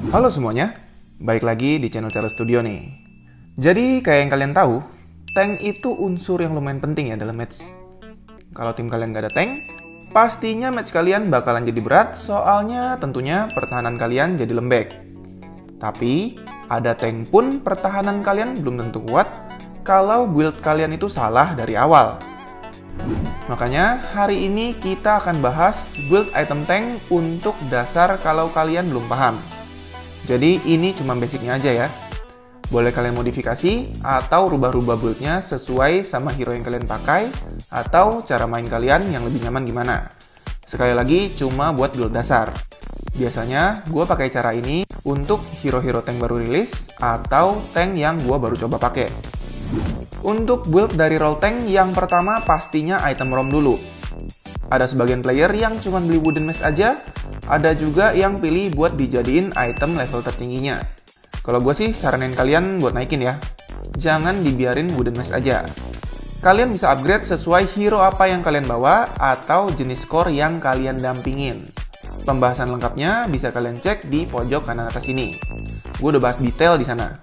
Halo semuanya, balik lagi di channel Charles Studio nih. Jadi kayak yang kalian tahu, tank itu unsur yang lumayan penting ya dalam match. Kalau tim kalian gak ada tank, pastinya match kalian bakalan jadi berat soalnya tentunya pertahanan kalian jadi lembek. Tapi, ada tank pun pertahanan kalian belum tentu kuat kalau build kalian itu salah dari awal. Makanya hari ini kita akan bahas build item tank untuk dasar kalau kalian belum paham. Jadi ini cuma basicnya aja ya. Boleh kalian modifikasi atau rubah-rubah buildnya sesuai sama hero yang kalian pakai atau cara main kalian yang lebih nyaman gimana. Sekali lagi cuma buat build dasar. Biasanya gue pakai cara ini untuk hero-hero tank baru rilis atau tank yang gue baru coba pakai. Untuk build dari roll tank yang pertama pastinya item ROM dulu. Ada sebagian player yang cuma beli wooden mask aja, ada juga yang pilih buat dijadiin item level tertingginya. Kalau gue sih saranin kalian buat naikin ya. Jangan dibiarin wooden mask aja. Kalian bisa upgrade sesuai hero apa yang kalian bawa atau jenis core yang kalian dampingin. Pembahasan lengkapnya bisa kalian cek di pojok kanan atas ini. Gue udah bahas detail di sana.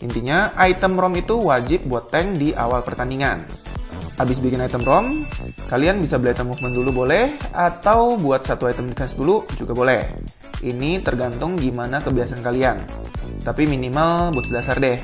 Intinya, item ROM itu wajib buat tank di awal pertandingan. Habis bikin item ROM, kalian bisa beli item movement dulu boleh, atau buat satu item defense dulu juga boleh. Ini tergantung gimana kebiasaan kalian. Tapi minimal buat dasar deh.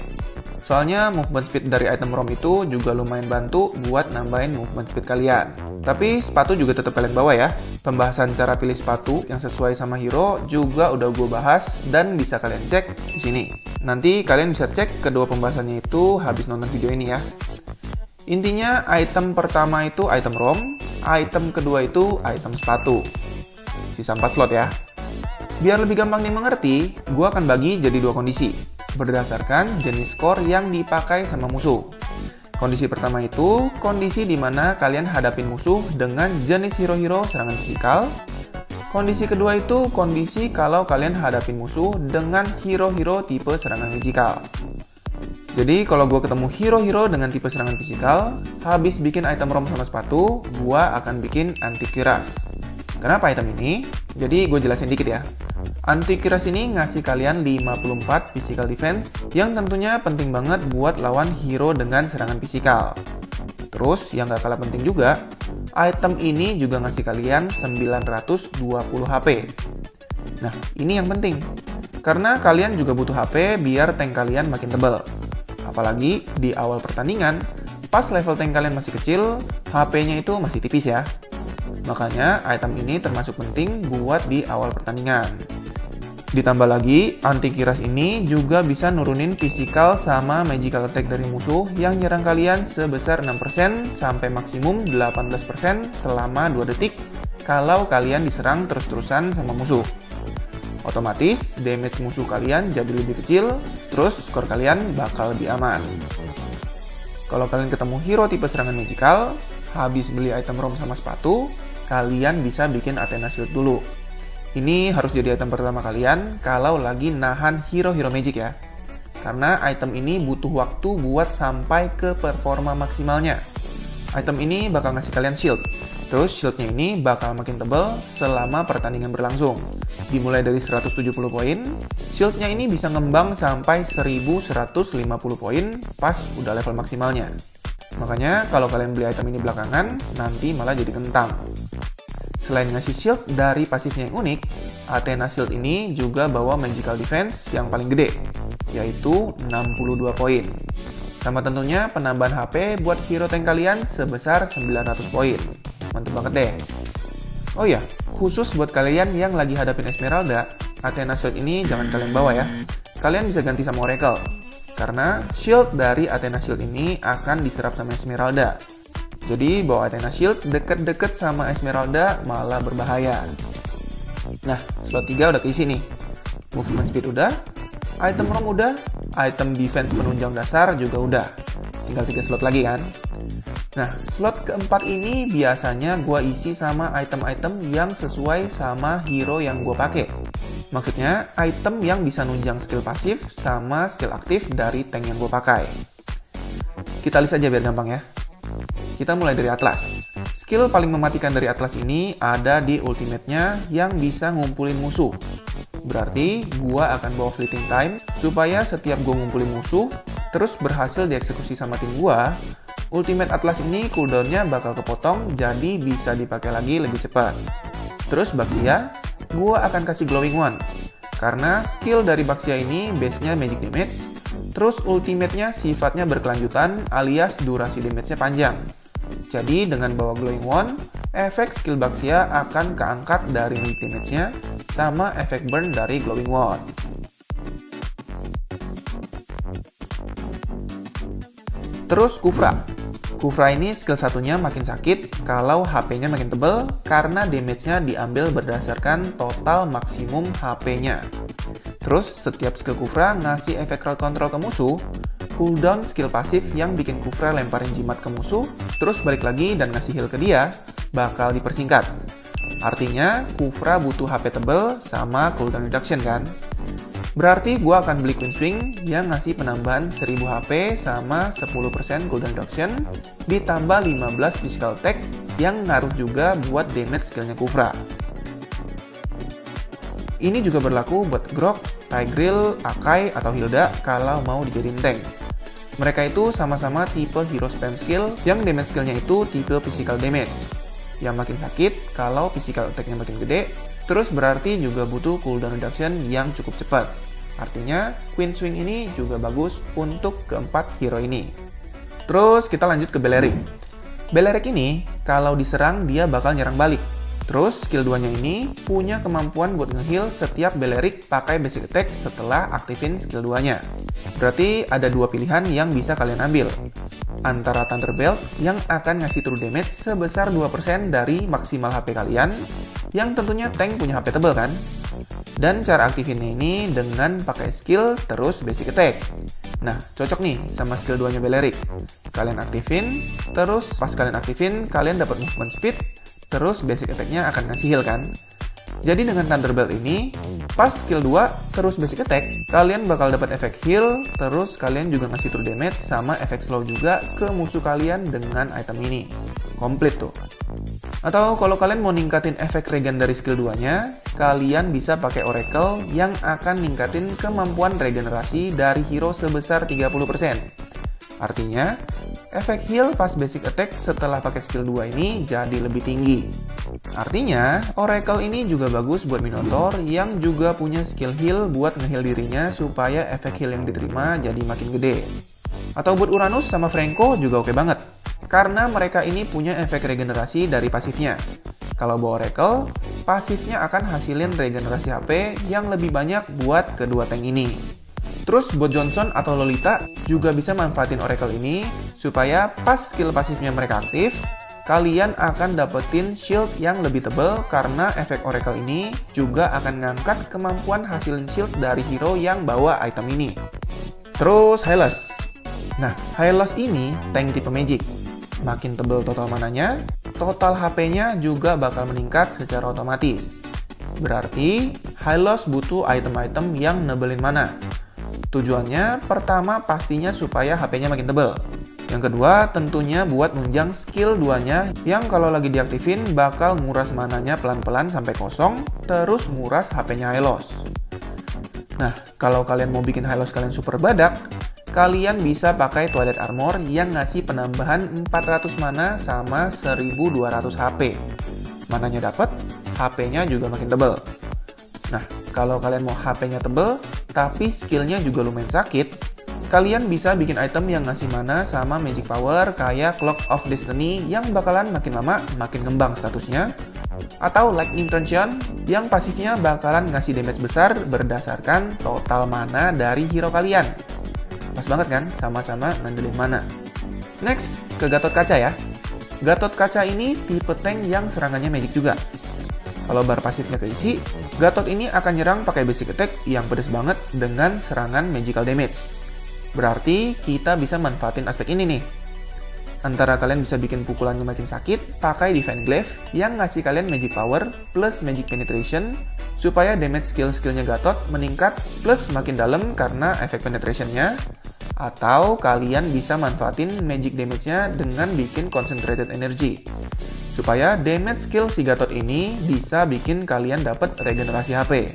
Soalnya movement speed dari item ROM itu juga lumayan bantu buat nambahin movement speed kalian. Tapi sepatu juga tetap kalian bawa ya. Pembahasan cara pilih sepatu yang sesuai sama hero juga udah gue bahas dan bisa kalian cek di sini. Nanti kalian bisa cek kedua pembahasannya itu habis nonton video ini ya. Intinya item pertama itu item ROM, item kedua itu item sepatu. Sisa 4 slot ya. Biar lebih gampang dimengerti, gue akan bagi jadi dua kondisi, berdasarkan jenis core yang dipakai sama musuh. Kondisi pertama itu, kondisi di mana kalian hadapin musuh dengan jenis hero-hero serangan fisikal. Kondisi kedua itu, kondisi kalau kalian hadapin musuh dengan hero-hero tipe serangan fisikal. Jadi kalau gue ketemu hero-hero dengan tipe serangan fisikal, habis bikin item ROM sama sepatu, gue akan bikin anti-cuirass. Kenapa item ini? Jadi gue jelasin dikit ya. Anti-cuirass ini ngasih kalian 54 physical defense yang tentunya penting banget buat lawan hero dengan serangan fisikal. Terus yang gak kalah penting juga, item ini juga ngasih kalian 920 HP. Nah ini yang penting, karena kalian juga butuh HP biar tank kalian makin tebal. Apalagi di awal pertandingan, pas level tank kalian masih kecil, HP-nya itu masih tipis ya. Makanya item ini termasuk penting buat di awal pertandingan. Ditambah lagi, anti-cuirass ini juga bisa nurunin physical sama magical attack dari musuh yang nyerang kalian sebesar 6% sampai maksimum 18% selama 2 detik kalau kalian diserang terus-terusan sama musuh. Otomatis, damage musuh kalian jadi lebih kecil, terus skor kalian bakal lebih aman. Kalau kalian ketemu hero tipe serangan magical, habis beli item ROM sama sepatu, kalian bisa bikin Athena Shield dulu. Ini harus jadi item pertama kalian kalau lagi nahan hero-hero magic ya. Karena item ini butuh waktu buat sampai ke performa maksimalnya. Item ini bakal ngasih kalian shield. Terus shieldnya ini bakal makin tebal selama pertandingan berlangsung. Dimulai dari 170 poin, shieldnya ini bisa ngembang sampai 1150 poin pas udah level maksimalnya. Makanya kalau kalian beli item ini belakangan, nanti malah jadi kentang. Selain ngasih shield dari pasifnya yang unik, Athena Shield ini juga bawa magical defense yang paling gede, yaitu 62 poin. Sama tentunya penambahan HP buat hero tank kalian sebesar 900 poin. Mantap banget deh. Oh ya, khusus buat kalian yang lagi hadapin Esmeralda, Athena Shield ini jangan kalian bawa ya. Kalian bisa ganti sama Oracle. Karena shield dari Athena Shield ini akan diserap sama Esmeralda. Jadi bawa Athena Shield deket-deket sama Esmeralda malah berbahaya. Nah, slot 3 udah keisi nih. Movement speed udah, item ROM udah, item defense penunjang dasar juga udah. Tinggal 3 slot lagi kan. Nah, slot keempat ini biasanya gue isi sama item-item yang sesuai sama hero yang gue pakai. Maksudnya, item yang bisa nunjang skill pasif sama skill aktif dari tank yang gue pakai. Kita list aja biar gampang ya. Kita mulai dari Atlas. Skill paling mematikan dari Atlas ini ada di ultimate-nya yang bisa ngumpulin musuh. Berarti gua akan bawa fleeting time supaya setiap gua ngumpulin musuh terus berhasil dieksekusi sama tim gua, Ultimate Atlas ini cooldownnya bakal kepotong jadi bisa dipakai lagi lebih cepat. Terus Baxia, gua akan kasih Glowing Wand karena skill dari Baxia ini base-nya magic damage, terus ultimate-nya sifatnya berkelanjutan alias durasi damage-nya panjang. Jadi dengan bawa Glowing Wand, efek skill Baxia akan keangkat dari magic damage-nya sama efek burn dari Glowing Wand. Terus Kufra. Kufra ini skill satunya makin sakit kalau HP-nya makin tebel karena damage-nya diambil berdasarkan total maksimum HP-nya. Terus setiap skill Kufra ngasih efek crowd control ke musuh, cooldown skill pasif yang bikin Kufra lemparin jimat ke musuh, terus balik lagi dan ngasih heal ke dia, bakal dipersingkat. Artinya, Kufra butuh HP tebel sama cooldown reduction kan? Berarti gua akan beli Queen Swing yang ngasih penambahan 1000 HP sama 10% cooldown reduction, ditambah 15 physical attack yang ngaruh juga buat damage skillnya Kufra. Ini juga berlaku buat Grok, Tigreal, Akai, atau Hilda kalau mau dijadiin tank. Mereka itu sama-sama tipe hero spam skill yang damage skillnya itu tipe physical damage. Yang makin sakit kalau physical attack-nya makin gede, terus berarti juga butuh cooldown reduction yang cukup cepat. Artinya, Queen Swing ini juga bagus untuk keempat hero ini. Terus kita lanjut ke Belerik. Belerik ini, kalau diserang dia bakal nyerang balik. Terus skill 2-nya ini punya kemampuan buat nge-heal setiap Belerik pakai basic attack setelah aktifin skill 2-nya. Berarti ada dua pilihan yang bisa kalian ambil. Antara Thunderbelt yang akan ngasih true damage sebesar 2% dari maksimal HP kalian, yang tentunya tank punya HP tebel kan? Dan cara aktifinnya ini dengan pakai skill terus basic attack. Nah, cocok nih sama skill 2-nya Belerik. Kalian aktifin, terus pas kalian aktifin, kalian dapat movement speed, terus basic attack-nya akan ngasih heal kan? Jadi dengan Thunderbelt ini, pas skill 2 terus basic attack, kalian bakal dapat efek heal, terus kalian juga ngasih true damage sama efek slow juga ke musuh kalian dengan item ini. Komplit tuh. Atau kalau kalian mau ningkatin efek regen dari skill 2-nya, kalian bisa pakai Oracle yang akan ningkatin kemampuan regenerasi dari hero sebesar 30%. Artinya, efek heal pas basic attack setelah pakai skill 2 ini jadi lebih tinggi. Artinya, Oracle ini juga bagus buat Minotaur yang juga punya skill heal buat nge-heal dirinya supaya efek heal yang diterima jadi makin gede. Atau buat Uranus sama Franco juga oke banget, karena mereka ini punya efek regenerasi dari pasifnya. Kalau bawa Oracle, pasifnya akan hasilin regenerasi HP yang lebih banyak buat kedua tank ini. Terus buat Johnson atau Lolita juga bisa manfaatin Oracle ini supaya pas skill pasifnya mereka aktif, kalian akan dapetin shield yang lebih tebal karena efek Oracle ini juga akan ngangkat kemampuan hasilin shield dari hero yang bawa item ini. Terus Hylas. Nah, Hylas ini tank tipe magic. Makin tebal total mananya, total HP-nya juga bakal meningkat secara otomatis. Berarti Hylas butuh item-item yang nebelin mana. Tujuannya pertama pastinya supaya HP-nya makin tebal. Yang kedua tentunya buat nunjang skill 2-nya yang kalau lagi diaktifin bakal nguras mananya pelan-pelan sampai kosong, terus nguras HP-nya Hylos. Nah, kalau kalian mau bikin Hylos kalian super badak, kalian bisa pakai Twilight Armor yang ngasih penambahan 400 mana sama 1200 HP. Mananya dapet, HP-nya juga makin tebal. Nah, kalau kalian mau HP-nya tebel, tapi skillnya juga lumayan sakit, kalian bisa bikin item yang ngasih mana sama magic power kayak Clock of Destiny yang bakalan makin lama makin ngembang statusnya, atau Lightning Truncheon yang pasifnya bakalan ngasih damage besar berdasarkan total mana dari hero kalian. Pas banget kan, sama-sama ngandelin mana. Next, ke Gatot Kaca ya. Gatot Kaca ini tipe tank yang serangannya magic juga. Kalau bar pasifnya keisi, Gatot ini akan nyerang pakai basic attack yang pedes banget dengan serangan magical damage. Berarti kita bisa manfaatin aspek ini nih. Antara kalian bisa bikin pukulannya makin sakit pakai Divine Glaive yang ngasih kalian magic power plus magic penetration supaya damage skill-skillnya Gatot meningkat plus makin dalam karena efek penetrationnya. Atau kalian bisa manfaatin magic damage-nya dengan bikin concentrated energy supaya damage skill si Gatot ini bisa bikin kalian dapat regenerasi HP.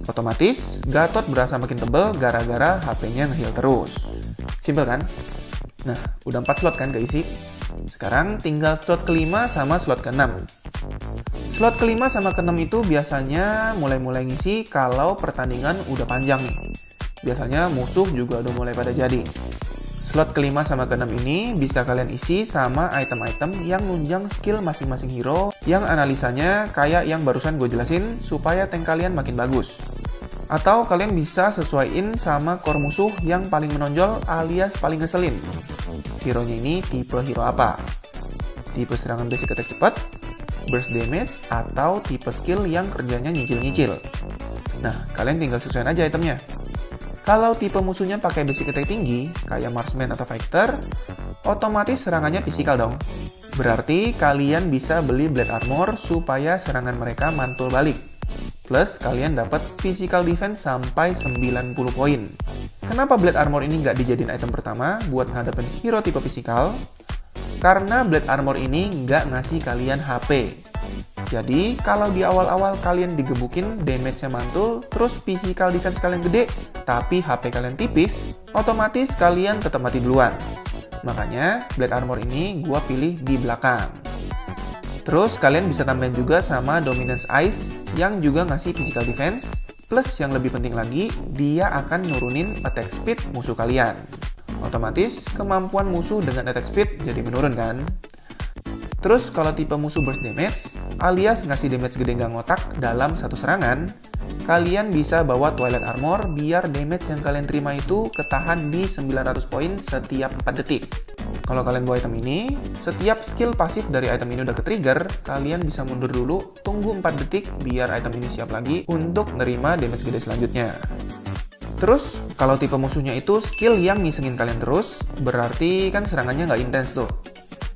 Otomatis, Gatot berasa makin tebel gara-gara HP-nya nge-heal terus. Simpel kan? Nah, udah 4 slot kan keisi? Sekarang tinggal slot kelima sama slot ke-6. Slot kelima sama ke-6 itu biasanya mulai-mulai ngisi kalau pertandingan udah panjang nih. Biasanya musuh juga udah mulai pada jadi. Slot kelima sama ke-6 ini bisa kalian isi sama item-item yang nunjang skill masing-masing hero yang analisanya kayak yang barusan gue jelasin supaya tank kalian makin bagus. Atau kalian bisa sesuaiin sama core musuh yang paling menonjol alias paling ngeselin. Hero-nya ini tipe hero apa? Tipe serangan basic attack cepat, burst damage, atau tipe skill yang kerjanya nyicil-nyicil. Nah, kalian tinggal sesuaiin aja itemnya. Kalau tipe musuhnya pakai basic attack tinggi, kayak marksman atau fighter, otomatis serangannya fisikal dong. Berarti kalian bisa beli blade armor supaya serangan mereka mantul balik. Plus, kalian dapat physical defense sampai 90 poin. Kenapa blade armor ini nggak dijadiin item pertama buat ngadepin hero tipe fisikal? Karena blade armor ini nggak ngasih kalian HP. Jadi, kalau di awal-awal kalian digebukin, damage-nya mantul, terus physical defense kalian gede, tapi HP kalian tipis, otomatis kalian tetap mati duluan. Makanya, blade armor ini gua pilih di belakang. Terus, kalian bisa tambahin juga sama dominance ice, yang juga ngasih physical defense, plus yang lebih penting lagi, dia akan nurunin attack speed musuh kalian. Otomatis, kemampuan musuh dengan attack speed jadi menurun kan? Terus kalau tipe musuh burst damage, alias ngasih damage gede nggak ngotak dalam satu serangan, kalian bisa bawa Twilight Armor biar damage yang kalian terima itu ketahan di 900 poin setiap 4 detik. Kalau kalian bawa item ini, setiap skill pasif dari item ini udah ke-trigger, kalian bisa mundur dulu, tunggu 4 detik biar item ini siap lagi untuk nerima damage gede selanjutnya. Terus, kalau tipe musuhnya itu skill yang ngisengin kalian terus, berarti kan serangannya nggak intens tuh.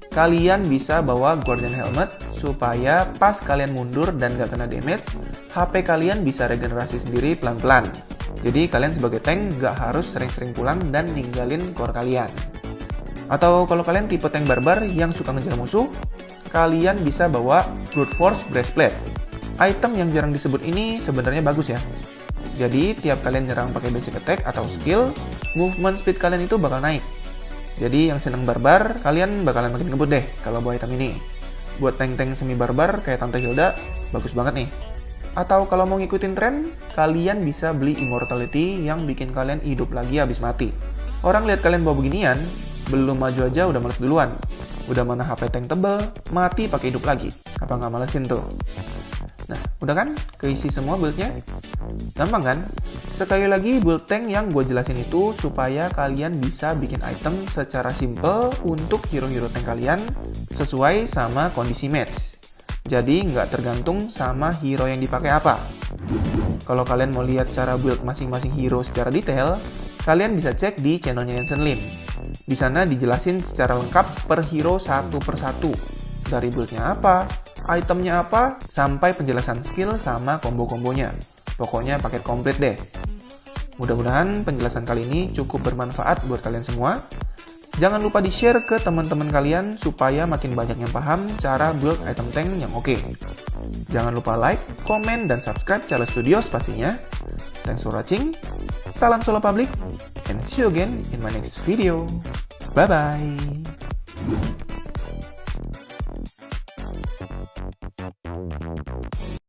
Kalian bisa bawa Guardian Helmet supaya pas kalian mundur dan gak kena damage, HP kalian bisa regenerasi sendiri pelan-pelan. Jadi kalian sebagai tank gak harus sering-sering pulang dan ninggalin core kalian. Atau kalau kalian tipe tank barbar yang suka ngejar musuh, kalian bisa bawa Brute Force Breastplate. Item yang jarang disebut ini sebenarnya bagus ya. Jadi tiap kalian nyerang pakai basic attack atau skill, movement speed kalian itu bakal naik. Jadi yang seneng barbar, kalian bakalan makin ngebut deh kalau bawa item ini. Buat tank-tank semi barbar kayak Tante Hilda, bagus banget nih. Atau kalau mau ngikutin tren, kalian bisa beli Immortality yang bikin kalian hidup lagi habis mati. Orang lihat kalian bawa beginian, belum maju aja udah males duluan. Udah mana HP tank tebel, mati pakai hidup lagi. Apa nggak malesin tuh? Nah, udah kan? Keisi semua build-nya? Gampang kan? Sekali lagi, build tank yang gue jelasin itu supaya kalian bisa bikin item secara simple untuk hero-hero tank kalian sesuai sama kondisi match. Jadi nggak tergantung sama hero yang dipakai apa. Kalau kalian mau lihat cara build masing-masing hero secara detail, kalian bisa cek di channelnya Yansen Lim. Di sana dijelasin secara lengkap per hero satu persatu. Dari build-nya apa, itemnya apa, sampai penjelasan skill sama combo-kombonya. Pokoknya paket komplit deh. Mudah-mudahan penjelasan kali ini cukup bermanfaat buat kalian semua. Jangan lupa di-share ke teman-teman kalian supaya makin banyak yang paham cara build item tank yang oke. Jangan lupa like, komen, dan subscribe channel Studios pastinya. Thanks for watching. Salam Solo Public, and see you again in my next video. Bye-bye.